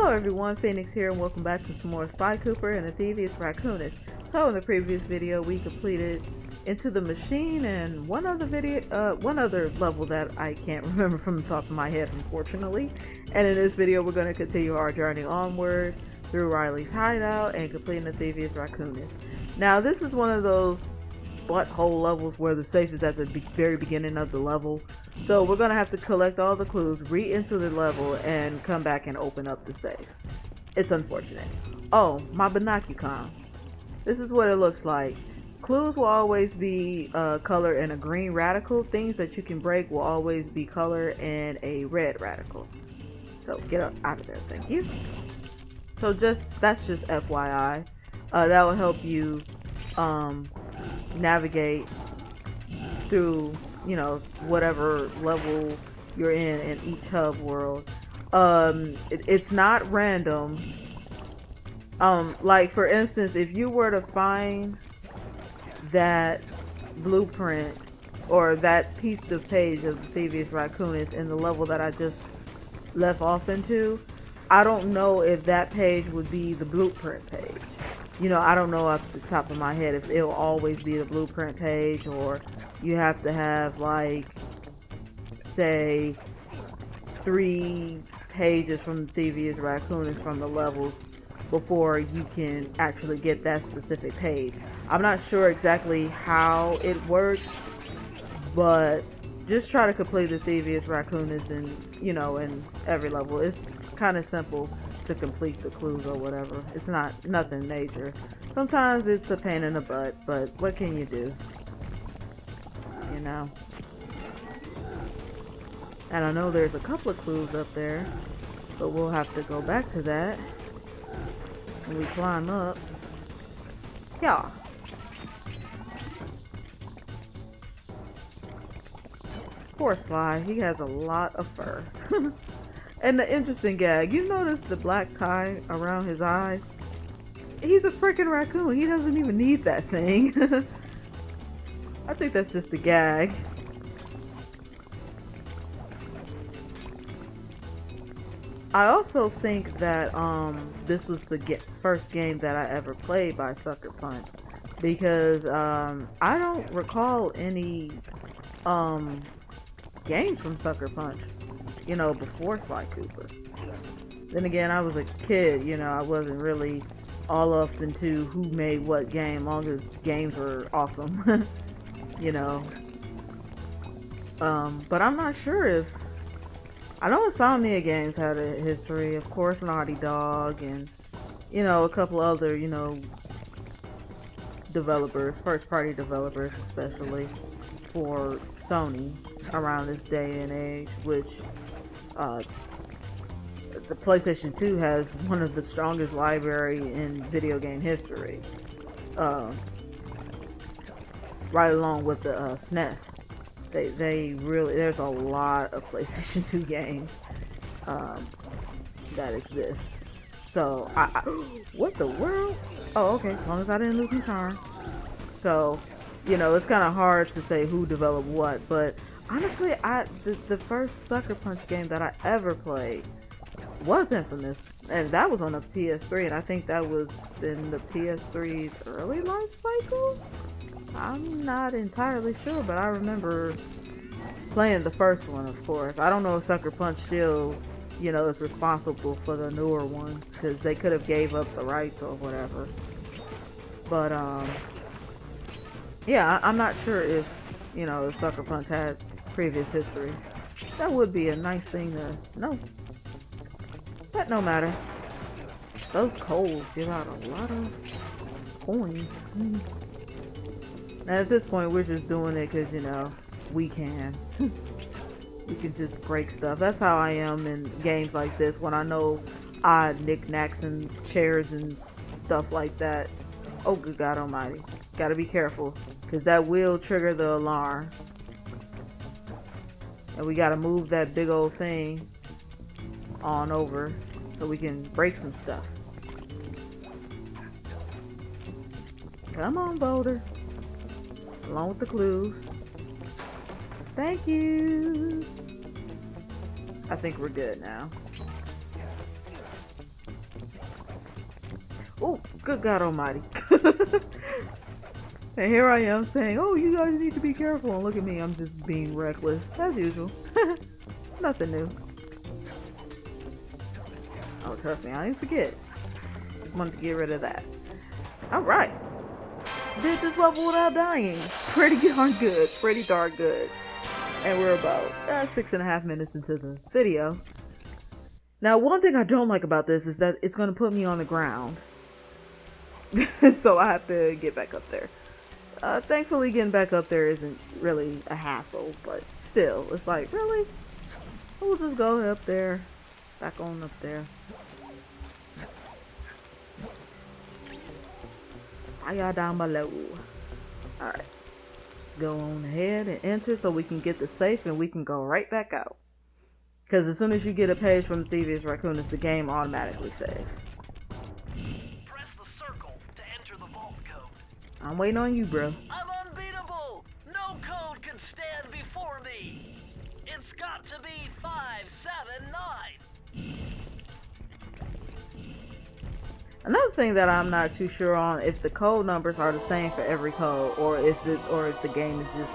Hello everyone, Phoenix here, and welcome back to some more Sly Cooper and the Thievius Raccoonus. So in the previous video, we completed Into the Machine and one other level that I can't remember from the top of my head, unfortunately. And in this video, we're going to continue our journey onward through Riley's hideout and completing the Thievius Raccoonus. Now, this is one of those butthole levels where the safe is at the very beginning of the level. So we're gonna have to collect all the clues, re-enter the level, and come back and open up the safe. It's unfortunate. Oh, my binocular. This is what it looks like. Clues will always be color in a green radical. Things that you can break will always be color in a red radical. So get out of there, thank you. So that's just FYI. That will help you navigate through, you know, whatever level you're in each hub world. It's not random. Like for instance, if you were to find that blueprint or that piece of page of the Thievius Raccoonus in the level that I just left off into, I don't know if that page would be the blueprint page. You know, I don't know off the top of my head if it'll always be the blueprint page, or you have to have, like, say, 3 pages from the Thievius Raccoonus from the levels before you can actually get that specific page. I'm not sure exactly how it works, but just try to complete the Thievius Raccoonus and, you know, in every level. It's kind of simple to complete the clues or whatever. It's nothing major. Sometimes it's a pain in the butt, but what can you do? You know. And I know there's a couple of clues up there, but we'll have to go back to that when we climb up. Yeah. Poor Sly, he has a lot of fur. And the interesting gag, you notice the black tie around his eyes? He's a freaking raccoon. He doesn't even need that thing. I think that's just a gag. I also think that this was the first game that I ever played by Sucker Punch, because I don't recall any games from Sucker Punch, you know, before Sly Cooper. Then again, I was a kid, you know, I wasn't really all up into who made what game, long as games were awesome. You know. But I'm not sure if... I know Insomnia Games had a history, of course, Naughty Dog, and, you know, a couple other, you know, developers, first-party developers especially, for Sony around this day and age, which the PlayStation 2 has one of the strongest library in video game history, right along with the SNES. They really, there's a lot of PlayStation 2 games that exist. So what the world? Oh, okay, as long as I didn't lose my turn. So, you know, it's kind of hard to say who developed what, but honestly, the first Sucker Punch game that I ever played was Infamous, and that was on the PS3, and I think that was in the PS3's early life cycle? I'm not entirely sure, but I remember playing the first one, of course. I don't know if Sucker Punch still, you know, is responsible for the newer ones, because they could have gave up the rights or whatever. But, yeah, I'm not sure if, you know, if Sucker Punch had previous history. That would be a nice thing to know. But no matter. Those coals give out a lot of coins. Now at this point, we're just doing it because, you know, we can. We can just break stuff. That's how I am in games like this, when I know odd knickknacks and chairs and stuff like that. Oh, good God almighty. Gotta be careful, because that will trigger the alarm. And we gotta move that big old thing on over so we can break some stuff. Come on, Boulder. Along with the clues. Thank you. I think we're good now. Oh, good God almighty. And here I am saying, oh, you guys need to be careful. And look at me, I'm just being reckless, as usual. Nothing new. Oh, trust me, I didn't forget. Just wanted to get rid of that. Alright. Did this level without dying. Pretty darn good. Pretty darn good. And we're about 6.5 minutes into the video. Now, one thing I don't like about this is that it's going to put me on the ground. So I have to get back up there. Thankfully, getting back up there isn't really a hassle, but still, it's like, really? We'll just go up there, back on up there. Fire down below. Alright, let's go on ahead and enter so we can get the safe and we can go right back out. Because as soon as you get a page from Thievius Raccoonus, the game automatically saves. I'm waiting on you, bro. I'm unbeatable! No code can stand before me! It's got to be 579! Another thing that I'm not too sure on if the code numbers are the same for every code, or if the game is just,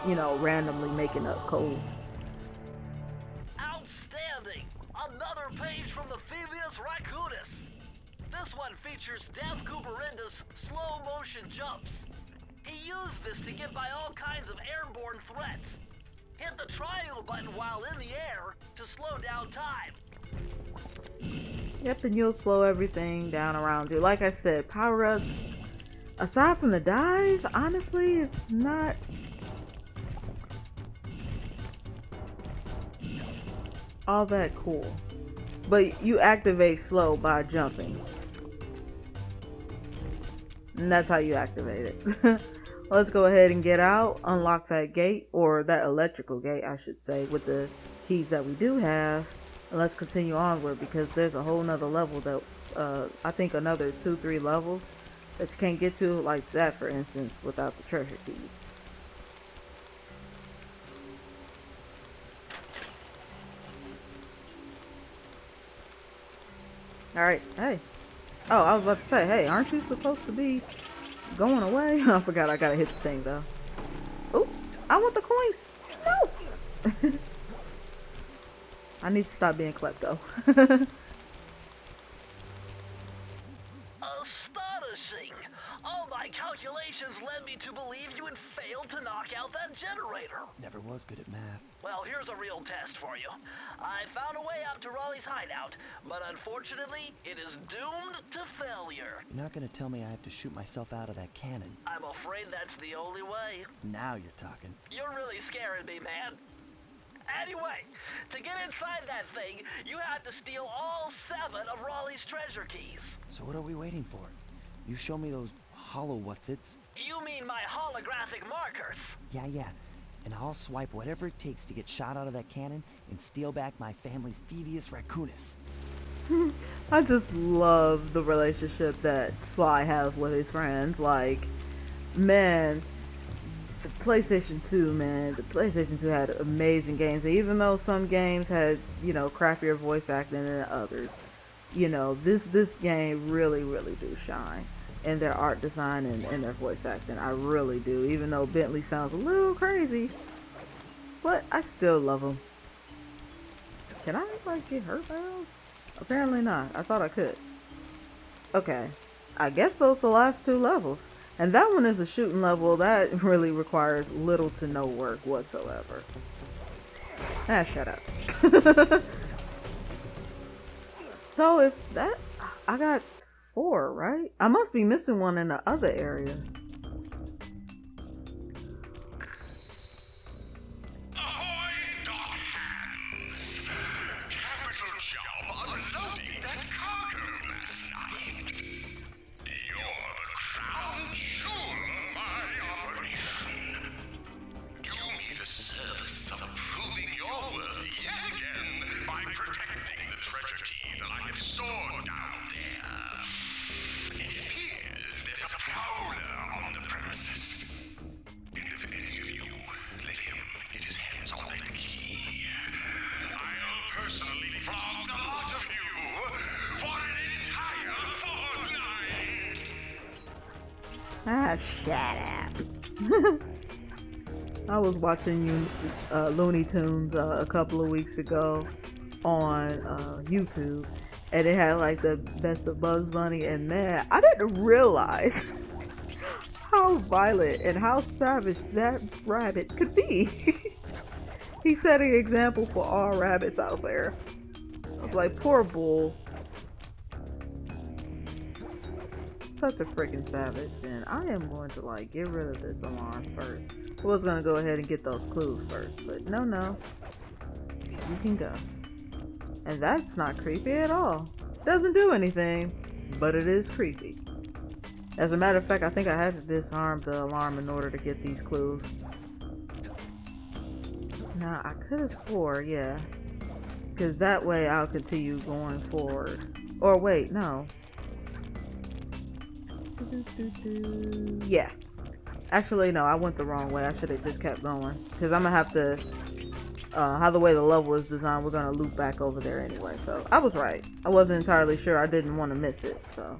you know, randomly making up codes. Outstanding! Another page from the Thievius Raccoonus! This one features Dephs' slow motion jumps. He used this to get by all kinds of airborne threats. Hit the triangle button while in the air to slow down time. Yep, and you'll slow everything down around you. Like I said, power-ups, aside from the dive, honestly, it's not all that cool. But you activate slow by jumping. And that's how you activate it. Let's go ahead and get out, unlock that gate, or that electrical gate, I should say, with the keys that we do have. And let's continue onward because there's a whole nother level that, I think another 2-3 levels that you can't get to, like that for instance, without the treasure keys. Alright, hey. Oh, I was about to say, hey, aren't you supposed to be going away? I forgot I gotta hit the thing though. Oh, I want the coins. No! I need to stop being klepto. Astonishing! All my calculations led me to believe you had failed to knock out that generator. Never was good at math. Well, here's a real test for you. I found a way out to Raleigh's hideout, but unfortunately, it is doomed to failure. You're not gonna tell me I have to shoot myself out of that cannon. I'm afraid that's the only way. Now you're talking. You're really scaring me, man. Anyway, to get inside that thing, you had to steal all 7 of Raleigh's treasure keys. So what are we waiting for? You show me those hollow what's-its? You mean my holographic markers? Yeah. And I'll swipe whatever it takes to get shot out of that cannon and steal back my family's Thievius Raccoonus. I just love the relationship that Sly has with his friends. Like, man, the PlayStation 2, man, the PlayStation 2 had amazing games. And even though some games had, you know, crappier voice acting than others, you know, this game really do shine in their art design and their voice acting. I really do. Even though Bentley sounds a little crazy, but I still love him. Can I, like, get hurt by those? Apparently not. I thought I could. Okay. I guess those are the last 2 levels. And that one is a shooting level that really requires little to no work whatsoever. Ah, shut up. So if that... I got 4, right? I must be missing one in the other area. Ahoy, dark hands! Capital job unloading that cargo last night. You're the crown jewel of my operation. Do me the service of proving your worth yet again by protecting the treasure key that I have stored down there. It appears there's a prowler on the premises. And if any of you let him get his hands on that key, I'll personally flog the lot of you for an entire fortnight. Ah, shut up. I was watching Looney Tunes a couple of weeks ago on YouTube, and it had like the best of Bugs Bunny, and man, I didn't realize how violent and how savage that rabbit could be. He set an example for all rabbits out there. I was like, poor bull. Such a freaking savage. And I am going to like get rid of this alarm first. I was going to go ahead and get those clues first, but no. You can go. And that's not creepy at all. Doesn't do anything, but it is creepy. As a matter of fact, I think I had to disarm the alarm in order to get these clues. Now, I could have swore, yeah. Because that way I'll continue going forward. Or wait, no. Yeah. Actually, no, I went the wrong way. I should have just kept going. Because I'm going to have to... how the way the level is designed, we're going to loop back over there anyway. So, I was right. I wasn't entirely sure. I didn't want to miss it, so...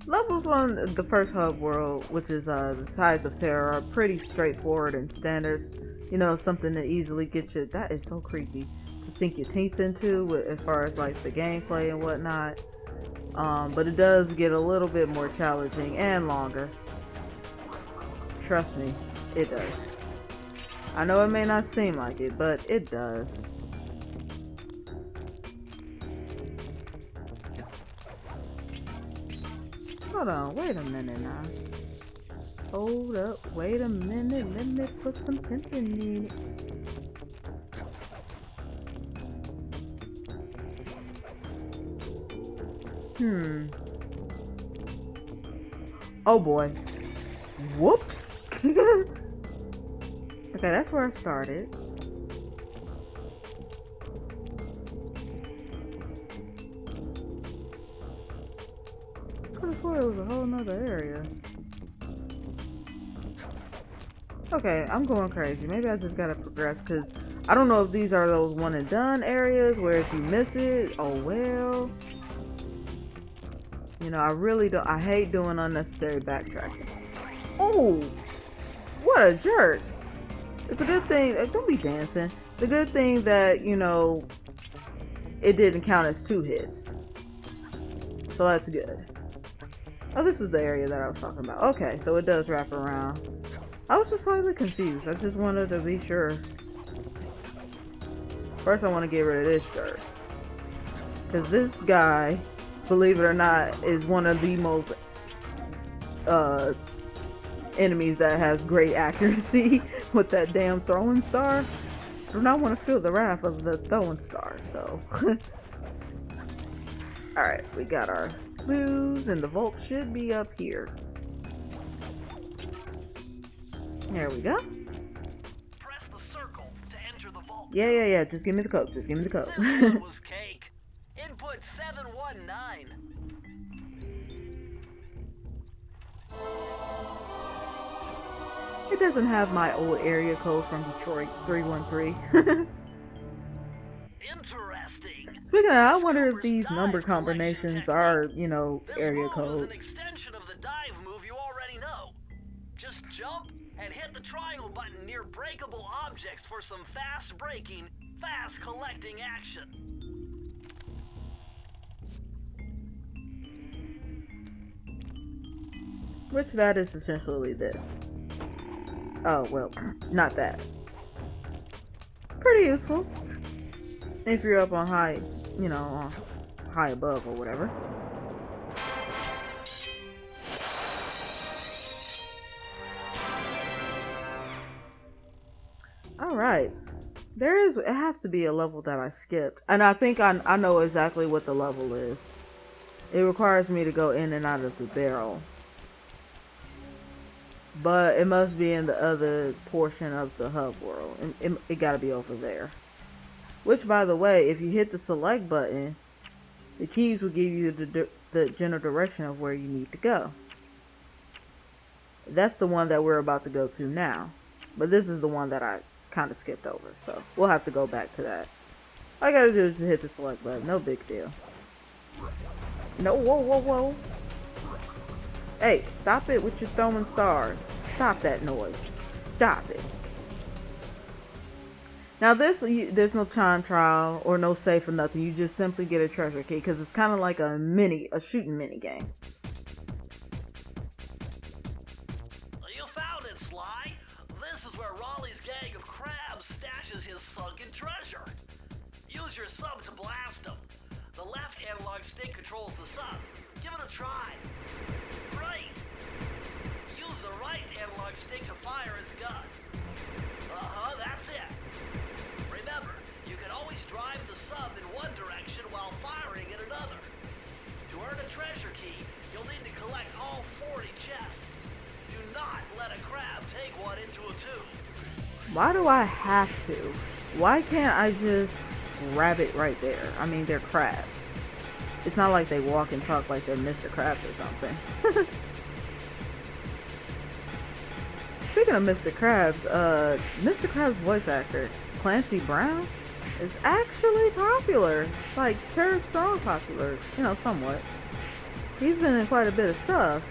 Levels on the first hub world, which is the Tides of Terror, are pretty straightforward and standards. You know, something to easily get you. That is so creepy to sink your teeth into, as far as like the gameplay and whatnot. But it does get a little bit more challenging and longer. Trust me, it does. I know it may not seem like it, but it does. Hold on, wait a minute now. Hold up, wait a minute, let me put some pimpin' in it. Oh boy. Whoops. Okay, that's where I started. Could have swore it was a whole nother area. Okay, I'm going crazy. Maybe I just gotta progress, because I don't know if these are those one and done areas where if you miss it, oh well. You know, I really don't. I hate doing unnecessary backtracking. Oh, what a jerk! It's a good thing. Don't be dancing. The good thing that, you know, it didn't count as 2 hits, so that's good. Oh, this is the area that I was talking about. Okay, so it does wrap around. I was just slightly confused. I just wanted to be sure. First, I want to get rid of this jerk, because this guy, believe it or not, is one of the most enemies that has great accuracy with that damn throwing star. I do not want to feel the wrath of the throwing star, so. Alright, we got our clues, and the vault should be up here. There we go. Press the circle to enter the vault. Yeah. Just give me the code. Just give me the code. This one was cake. Input 719. It doesn't have my old area code from Detroit, 313. Interesting. Speaking of that, I wonder if these number combinations are, you know, area This move is codes. an extension of the dive move you already know. Just jump and hit the triangle button near breakable objects for some fast braking, fast collecting action. Which that is essentially this. Oh, well, not that. Pretty useful. If you're up on high, you know, on high above or whatever. Alright. It has to be a level that I skipped. And I think I know exactly what the level is. It requires me to go in and out of the barrel. But it must be in the other portion of the hub world. It gotta be over there. Which, by the way, if you hit the select button, the keys will give you the general direction of where you need to go. That's the one that we're about to go to now. But this is the one that I kind of skipped over. So we'll have to go back to that. All I gotta do is just hit the select button. No big deal. No, whoa. Hey, stop it with your throwing stars. Stop that noise. Stop it. Now there's no time trial or no save or nothing. You just simply get a treasure key because it's kind of like a shooting mini game. You found it, Sly. This is where Raleigh's gang of crabs stashes his sunken treasure. Use your sub to blast them. The left analog stick controls the sub. Give it a try. Right. Use the right analog stick to fire its gun. That's it. Remember, you can always drive the sub in one direction while firing in another. To earn a treasure key, you'll need to collect all 40 chests. Do not let a crab take one into a tube. Why do I have to? Why can't I just grab it right there? I mean, they're crabs. It's not like they walk and talk like they're Mr. Krabs or something. Speaking of Mr. Krabs, Mr. Krabs' voice actor, Clancy Brown, is actually popular. Like, very strong popular, you know, somewhat. He's been in quite a bit of stuff.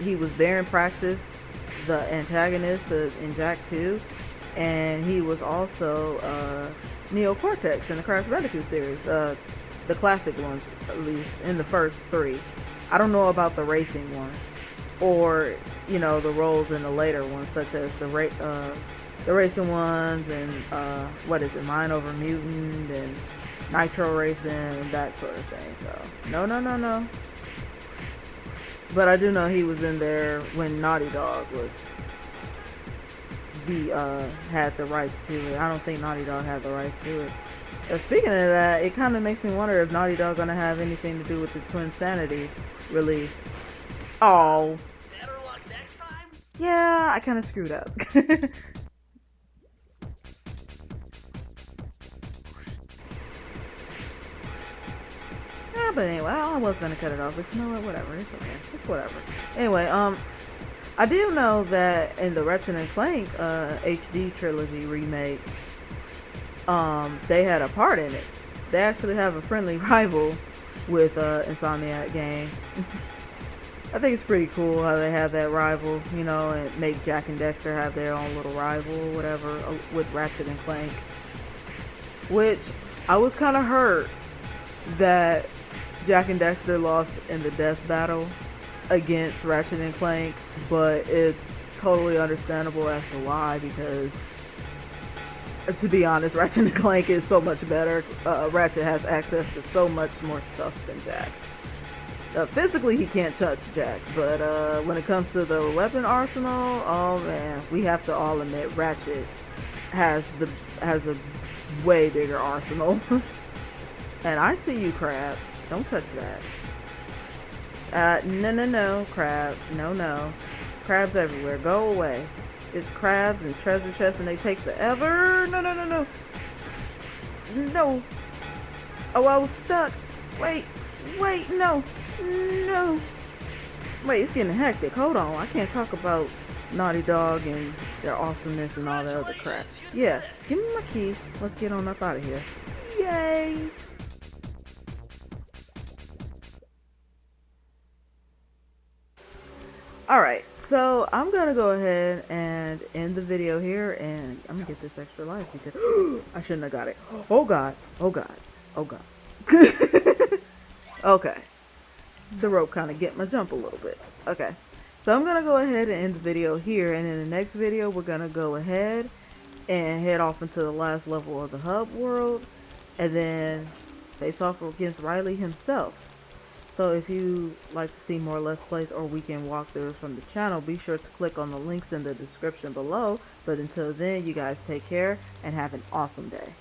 He was Baron Praxis, the antagonist in Jak 2, and he was also Neo Cortex in the Crash Bandicoot series, the classic ones, at least in the first 3. I don't know about the racing one, or you know, the roles in the later ones, such as the racing ones and what is it, Mind Over Mutant and Nitro Racing and that sort of thing. So no. But I do know he was in there when Naughty Dog was had the rights to it. I don't think Naughty Dog had the rights to it. Speaking of that, it kind of makes me wonder if Naughty Dog gonna have anything to do with the Twin Sanity release. Oh. Better luck next time? Yeah, I kind of screwed up. Yeah, but anyway, I was gonna cut it off, but you know what? Whatever. It's okay. It's whatever. Anyway, I do know that in the Ratchet and Clank HD trilogy remake, they had a part in it. They actually have a friendly rival with Insomniac Games. I think it's pretty cool how they have that rival, you know, and make Jak and Dexter have their own little rival or whatever with Ratchet and Clank. Which I was kind of hurt that Jak and Dexter lost in the death battle against Ratchet and Clank, but it's totally understandable as to why, because to be honest, Ratchet and Clank is so much better. Ratchet has access to so much more stuff than Jak. Physically, he can't touch Jak, but when it comes to the weapon arsenal, oh man, we have to all admit Ratchet has a way bigger arsenal. And I see you, Crab. Don't touch that. No, Crab. No. Crabs everywhere. Go away. It's crabs and treasure chests and they take forever. No. No. Oh, I was stuck. Wait, no. Wait, it's getting hectic. Hold on. I can't talk about Naughty Dog and their awesomeness and all that other crap. Yeah, give me my key. Let's get on up out of here. Yay! Alright, so I'm gonna go ahead and end the video here, and I'm gonna get this extra life because I shouldn't have got it. Oh god. Okay. The rope kind of get my jump a little bit. Okay. So I'm gonna go ahead and end the video here, and in the next video we're gonna go ahead and head off into the last level of the hub world, and then face off against Riley himself. So if you like to see more Let's Plays or weekend walkthroughs from the channel, be sure to click on the links in the description below. But until then, you guys take care and have an awesome day.